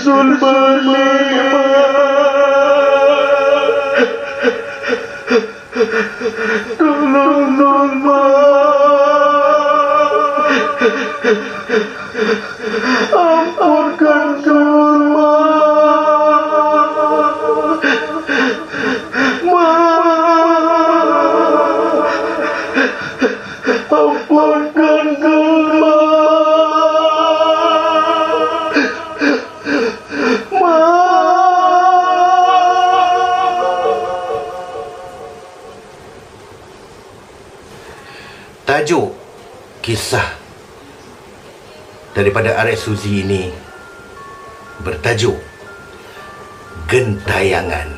Zul balik, tolong Zul, ampunkan Zul, ampunkan Zul. Tajuk kisah daripada R.S. Suzy ini bertajuk Gentayangan.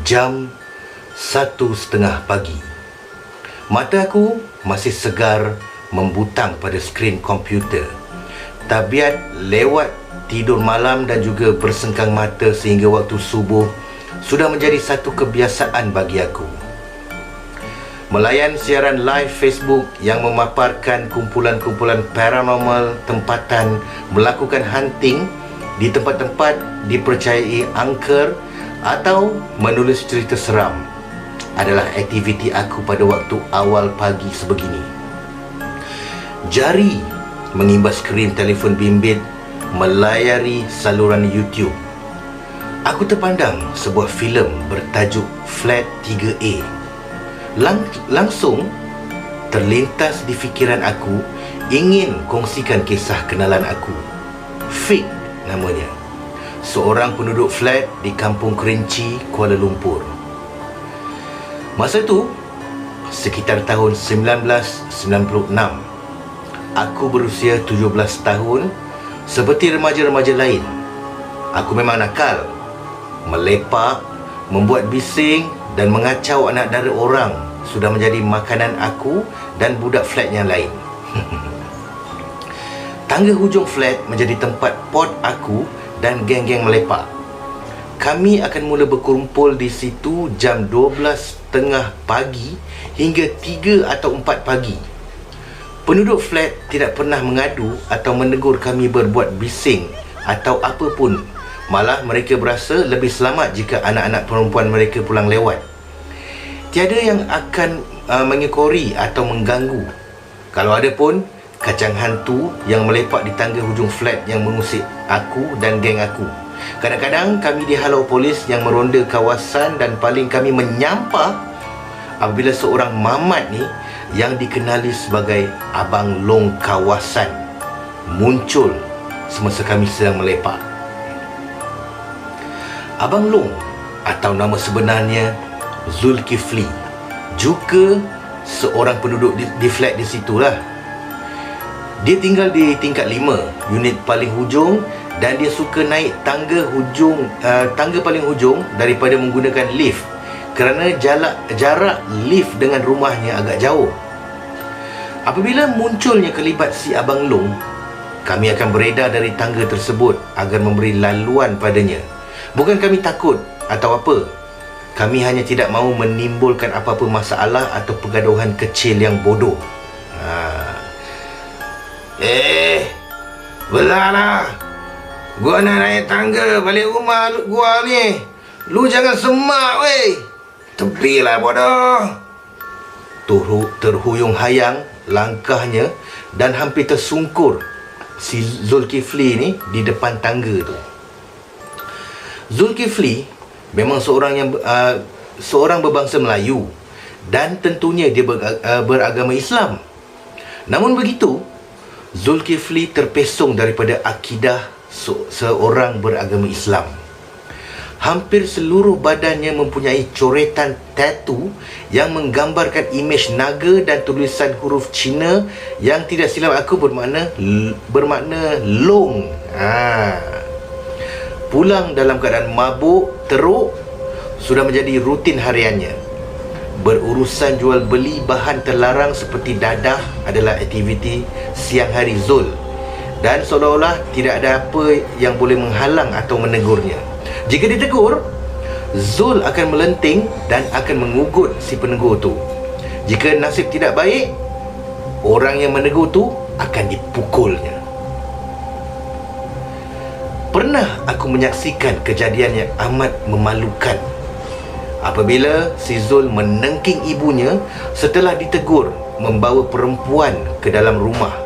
Jam 1:30 pagi. Mata aku masih segar membutang pada skrin komputer. Tabiat lewat tidur malam dan juga bersengkang mata sehingga waktu subuh sudah menjadi satu kebiasaan bagi aku. Melayan siaran live Facebook yang memaparkan kumpulan-kumpulan paranormal tempatan melakukan hunting di tempat-tempat dipercayai angker atau menulis cerita seram adalah aktiviti aku pada waktu awal pagi sebegini. Jari mengimbas skrin telefon bimbit melayari saluran YouTube. Aku terpandang sebuah filem bertajuk Flat 3A. Langsung terlintas di fikiran aku ingin kongsikan kisah kenalan aku. Fik namanya, seorang penduduk flat di Kampung Kerinci, Kuala Lumpur. Masa itu sekitar tahun 1996. Aku berusia 17 tahun. Seperti remaja-remaja lain, aku memang nakal, melepak, membuat bising dan mengacau anak dara orang sudah menjadi makanan aku dan budak flat yang lain. Tangga hujung flat menjadi tempat pot aku dan geng-geng melepak. Kami akan mula berkumpul di situ jam 12:30 pagi hingga 3 atau 4 pagi. Penduduk flat tidak pernah mengadu atau menegur kami berbuat bising atau apa pun. Malah mereka berasa lebih selamat jika anak-anak perempuan mereka pulang lewat. Tiada yang akan mengekori atau mengganggu. Kalau ada pun, kacang hantu yang melepak di tangga hujung flat yang mengusik aku dan geng aku. Kadang-kadang kami dihalau polis yang meronda kawasan dan paling kami menyampah apabila seorang mamat ni yang dikenali sebagai Abang Long kawasan muncul semasa kami sedang melepak. Abang Long atau nama sebenarnya Zulkifli juga seorang penduduk di flat di situlah. Dia tinggal di tingkat 5, unit paling hujung, dan dia suka naik tangga paling hujung daripada menggunakan lift kerana jarak lift dengan rumahnya agak jauh. Apabila munculnya kelibat si Abang Long, kami akan beredar dari tangga tersebut agar memberi laluan padanya. Bukan kami takut atau apa. Kami hanya tidak mahu menimbulkan apa-apa masalah atau pergaduhan kecil yang bodoh. Belaklah. Gua nak naik tangga balik rumah gua ni. Lu jangan semak weh. Tepilah bodoh. Terhuyung hayang langkahnya dan hampir tersungkur si Zulkifli ni di depan tangga tu. Zulkifli memang seorang berbangsa Melayu dan tentunya dia beragama Islam. Namun begitu, Zulkifli terpesong daripada akidah seorang beragama Islam. Hampir seluruh badannya mempunyai coretan tatu yang menggambarkan imej naga dan tulisan huruf Cina yang tidak silap aku bermakna long. Pulang dalam keadaan mabuk, teruk sudah menjadi rutin hariannya. Berurusan jual beli bahan terlarang seperti dadah adalah aktiviti siang hari Zul, dan seolah-olah tidak ada apa yang boleh menghalang atau menegurnya. Jika ditegur, Zul akan melenting dan akan mengugut si penegur tu. Jika nasib tidak baik, orang yang menegur tu akan dipukulnya. Pernah aku menyaksikan kejadian yang amat memalukan apabila si Zul menengking ibunya setelah ditegur membawa perempuan ke dalam rumah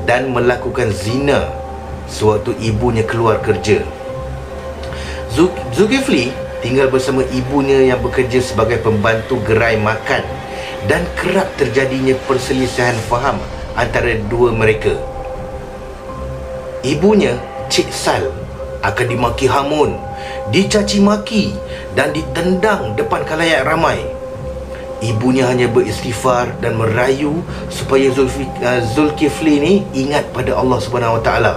dan melakukan zina sewaktu ibunya keluar kerja. Zulkifli tinggal bersama ibunya yang bekerja sebagai pembantu gerai makan dan kerap terjadinya perselisihan faham antara dua mereka. Ibunya, Cik Sal, akan dimaki hamun, dicaci maki dan ditendang depan khalayak ramai. Ibunya hanya beristighfar dan merayu supaya Zulkifli ni ingat pada Allah Subhanahu Wa Taala.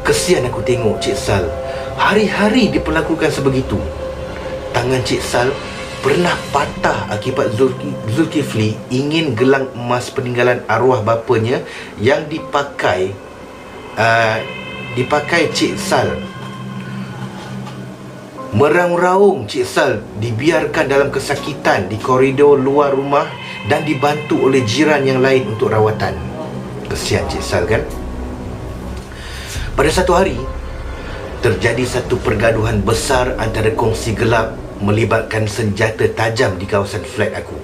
Kesian aku tengok Cik Sal hari-hari diperlakukan sebegitu. Tangan Cik Sal pernah patah akibat Zulkifli ingin gelang emas peninggalan arwah bapanya yang dipakai Cik Sal. Meraung-raung Cik Sal dibiarkan dalam kesakitan di koridor luar rumah dan dibantu oleh jiran yang lain untuk rawatan. Kesian Cik Sal kan? Pada satu hari, terjadi satu pergaduhan besar antara kongsi gelap melibatkan senjata tajam di kawasan flat aku.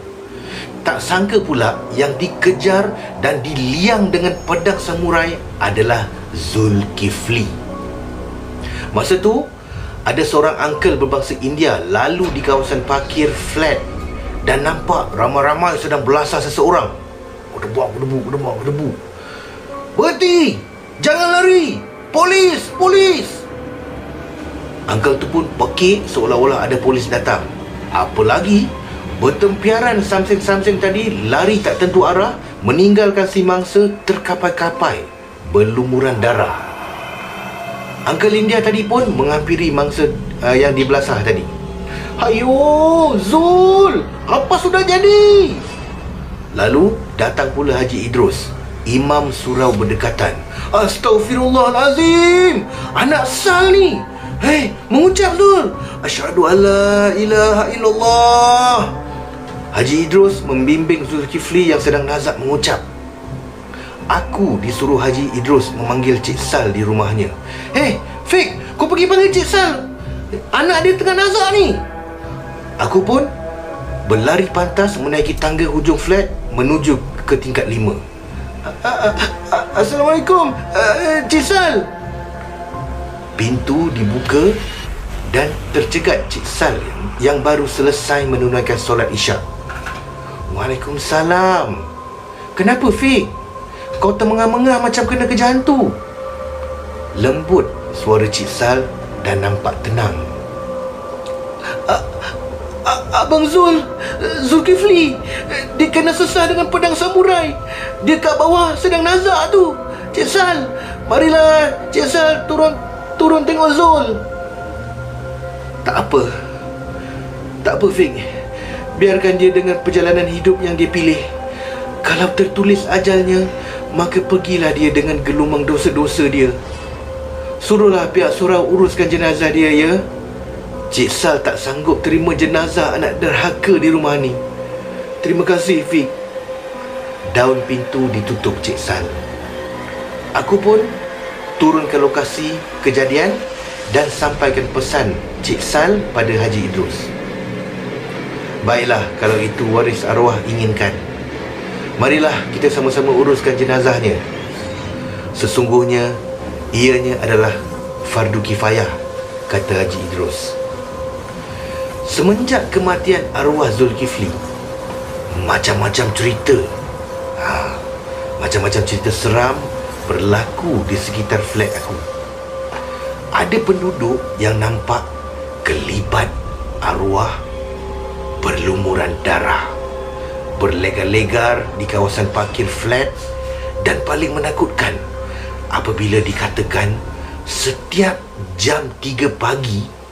Tak sangka pula yang dikejar dan diliang dengan pedang samurai adalah Zulkifli. Masa tu, ada seorang uncle berbangsa India lalu di kawasan parkir flat dan nampak ramai-ramai sedang belasah seseorang. Kedebu. Berhenti! Jangan lari! Polis! Uncle tu pun pekik seolah-olah ada polis datang. Apa lagi, bertempiaran samseng-samseng tadi lari tak tentu arah, meninggalkan si mangsa terkapai-kapai, berlumuran darah. Uncle India tadi pun menghampiri mangsa yang dibelasah tadi. Hayo, Zul, apa sudah jadi? Lalu datang pula Haji Idrus, imam surau berdekatan. Astaghfirullahalazim, anak Sal ni. Hei, mengucap Zul, asyhadu alla ilaha illallah. Haji Idrus membimbing Zulkifli yang sedang nazak mengucap. Aku disuruh Haji Idrus memanggil Cik Sal di rumahnya. Hei, Fik, kau pergi panggil Cik Sal. Anak dia tengah nazak ni. Aku pun berlari pantas menaiki tangga hujung flat menuju ke tingkat 5. Assalamualaikum, Cik Sal. Pintu dibuka dan tercegat Cik Sal yang baru selesai menunaikan solat isyak. Waalaikumsalam. Kenapa, Fik? Kau termengah-mengah macam kena kejar hantu. Lembut suara Cik Sal dan nampak tenang. Abang Zulkifli, dia kena sesah dengan pedang samurai. Dia kat bawah sedang nazak tu. Cik Sal, marilah Cik Sal turun tengok Zul. Tak apa Fik. Biarkan dia dengan perjalanan hidup yang dia pilih. Kalau tertulis ajalnya, maka pergilah dia dengan gelumang dosa-dosa dia. Suruhlah pihak surau uruskan jenazah dia, ya. Cik Sal tak sanggup terima jenazah anak derhaka di rumah ni. Terima kasih, Fik. Daun pintu ditutup Cik Sal. Aku pun turun ke lokasi kejadian dan sampaikan pesan Cik Sal pada Haji Idrus. Baiklah, kalau itu waris arwah inginkan, marilah kita sama-sama uruskan jenazahnya. Sesungguhnya ianya adalah fardu kifayah, kata Haji Idrus. Semenjak kematian arwah Zulkifli, macam-macam cerita seram berlaku di sekitar flat aku. Ada penduduk yang nampak kelibat arwah berlumuran darah, berlegar-legar di kawasan parkir flat. Dan paling menakutkan apabila dikatakan setiap jam 3 pagi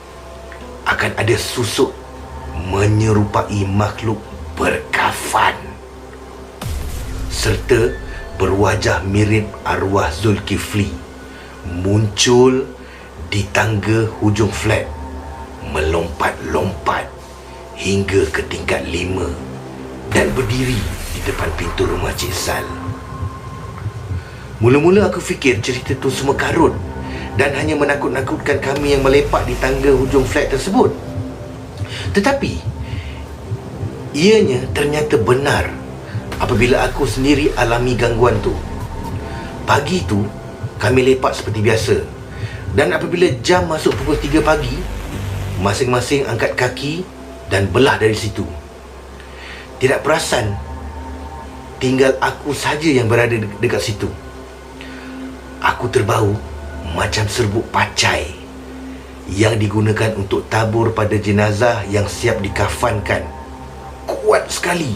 akan ada susuk menyerupai makhluk berkafan serta berwajah mirip arwah Zulkifli muncul di tangga hujung flat, melompat-lompat hingga ke tingkat 5 dan berdiri di depan pintu rumah Cik Sal. Mula-mula aku fikir cerita tu semua karut dan hanya menakut-nakutkan kami yang melepak di tangga hujung flat tersebut. Tetapi ianya ternyata benar apabila aku sendiri alami gangguan tu. Pagi tu kami lepak seperti biasa, dan apabila jam masuk pukul 3 pagi, masing-masing angkat kaki dan belah dari situ. Tidak perasan tinggal aku saja yang berada dekat situ. Aku terbau macam serbuk pacai yang digunakan untuk tabur pada jenazah yang siap dikafankan. Kuat sekali,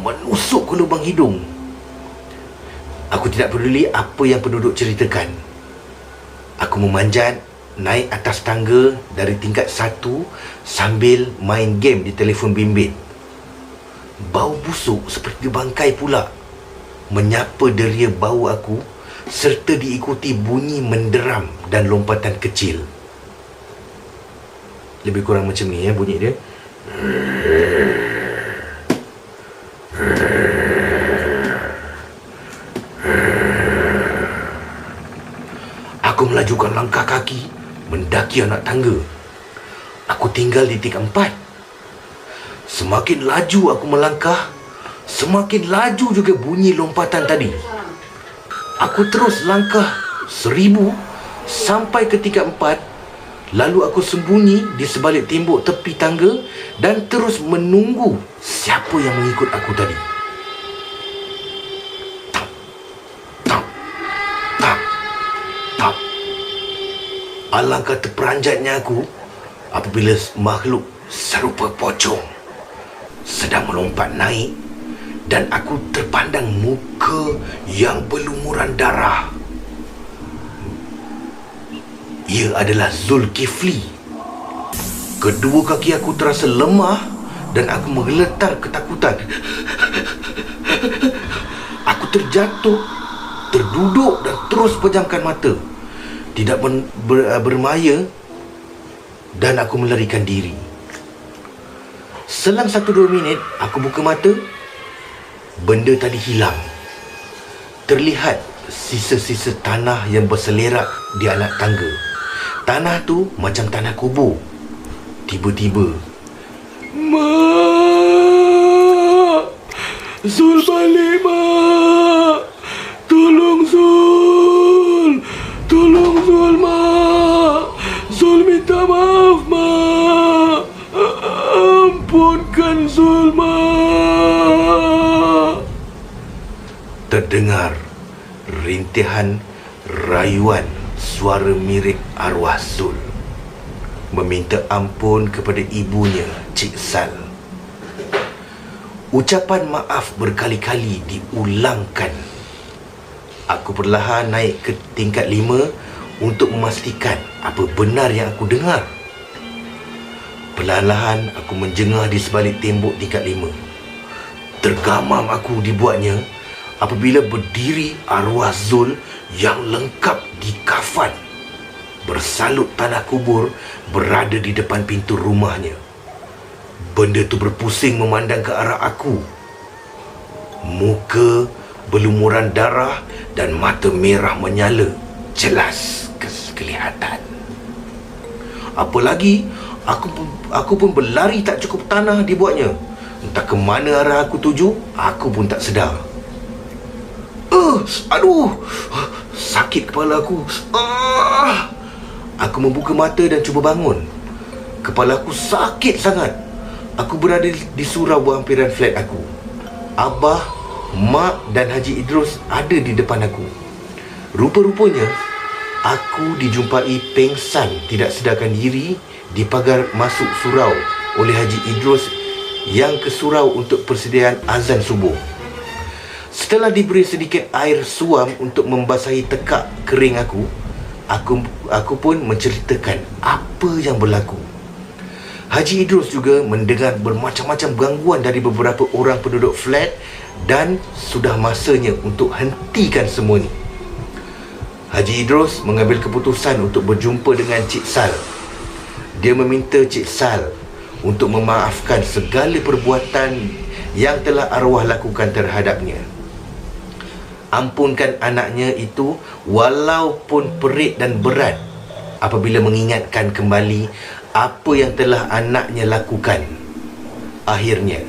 menusuk ke lubang hidung. Aku tidak peduli apa yang penduduk ceritakan. Aku memanjat naik atas tangga dari tingkat 1 sambil main game di telefon bimbit. Bau busuk seperti bangkai pula menyapa deria bau aku, serta diikuti bunyi menderam dan lompatan kecil. Lebih kurang macam ni bunyi dia. Aku melajukan langkah kaki mendaki anak tangga. Aku tinggal di tingkat 4. Semakin laju aku melangkah, semakin laju juga bunyi lompatan tadi. Aku terus langkah 1000 sampai ke tingkat 4. Lalu aku sembunyi di sebalik tembok tepi tangga dan terus menunggu siapa yang mengikut aku tadi. Tap, tap, tap, tap. Alangkah terperanjatnya aku apabila makhluk serupa pocong sedang melompat naik, dan aku terpandang muka yang berlumuran darah. Ia adalah Zulkifli. Kedua kaki aku terasa lemah dan aku menggeletar ketakutan. Aku terjatuh, terduduk dan terus pejamkan mata. Tidak bermaya, dan aku melarikan diri. Selang 1-2 minit, aku buka mata. Benda tadi hilang. Terlihat sisa-sisa tanah yang berselerak di anak tangga. Tanah tu macam tanah kubur. Tiba-tiba, "Mak! Zul balik, Mak! Tolong Zul! Tolong Zul, Mak! Zul minta maaf, Mak! Ampunkan Zul, Mak!" Terdengar rintihan rayuan suara mirip arwah Zul meminta ampun kepada ibunya, Cik Sal. Ucapan maaf berkali-kali diulangkan. Aku perlahan naik ke tingkat 5 untuk memastikan apa benar yang aku dengar. Perlahan-lahan aku menjengah di sebalik tembok tingkat 5. Tergamam aku dibuatnya apabila berdiri arwah Zul yang lengkap di kafan, bersalut tanah kubur, berada di depan pintu rumahnya. Benda tu berpusing memandang ke arah aku. Muka berlumuran darah dan mata merah menyala jelas kelihatan. Apalagi aku pun berlari tak cukup tanah dibuatnya. Entah ke mana arah aku tuju, aku pun tak sedar. Aduh, sakit kepala aku. Aku membuka mata dan cuba bangun. Kepala aku sakit sangat. Aku berada di surau berhampiran flat aku. Abah, Mak dan Haji Idrus ada di depan aku. Rupa-rupanya aku dijumpai pengsan tidak sedarkan diri di pagar masuk surau oleh Haji Idrus yang ke surau untuk persediaan azan subuh. Setelah diberi sedikit air suam untuk membasahi tekak kering aku pun menceritakan apa yang berlaku. Haji Idrus juga mendengar bermacam-macam gangguan dari beberapa orang penduduk flat dan sudah masanya untuk hentikan semua ni. Haji Idrus mengambil keputusan untuk berjumpa dengan Cik Sal. Dia meminta Cik Sal untuk memaafkan segala perbuatan yang telah arwah lakukan terhadapnya. Ampunkan anaknya itu walaupun perit dan berat apabila mengingatkan kembali apa yang telah anaknya lakukan. Akhirnya,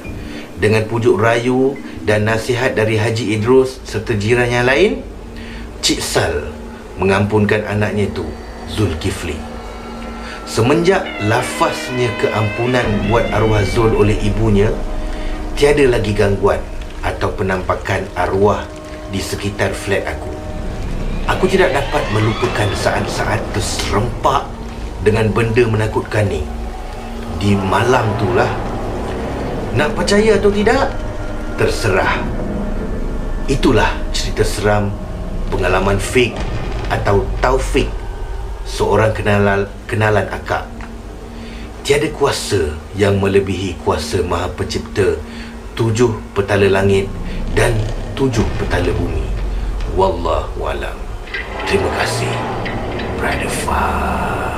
dengan pujuk rayu dan nasihat dari Haji Idrus serta jiran yang lain, Cik Sal mengampunkan anaknya itu, Zulkifli. Semenjak lafaznya keampunan buat arwah Zul oleh ibunya, tiada lagi gangguan atau penampakan arwah di sekitar flat aku. Aku tidak dapat melupakan saat-saat terserempak dengan benda menakutkan ni. Di malam itulah. Nak percaya atau tidak, terserah. Itulah cerita seram pengalaman fake atau Taufik, seorang kenalan akak. Tiada kuasa yang melebihi kuasa Maha Pencipta 7 petala langit dan 7 petala bumi. Wallahualam. Terima kasih, Brother Fah.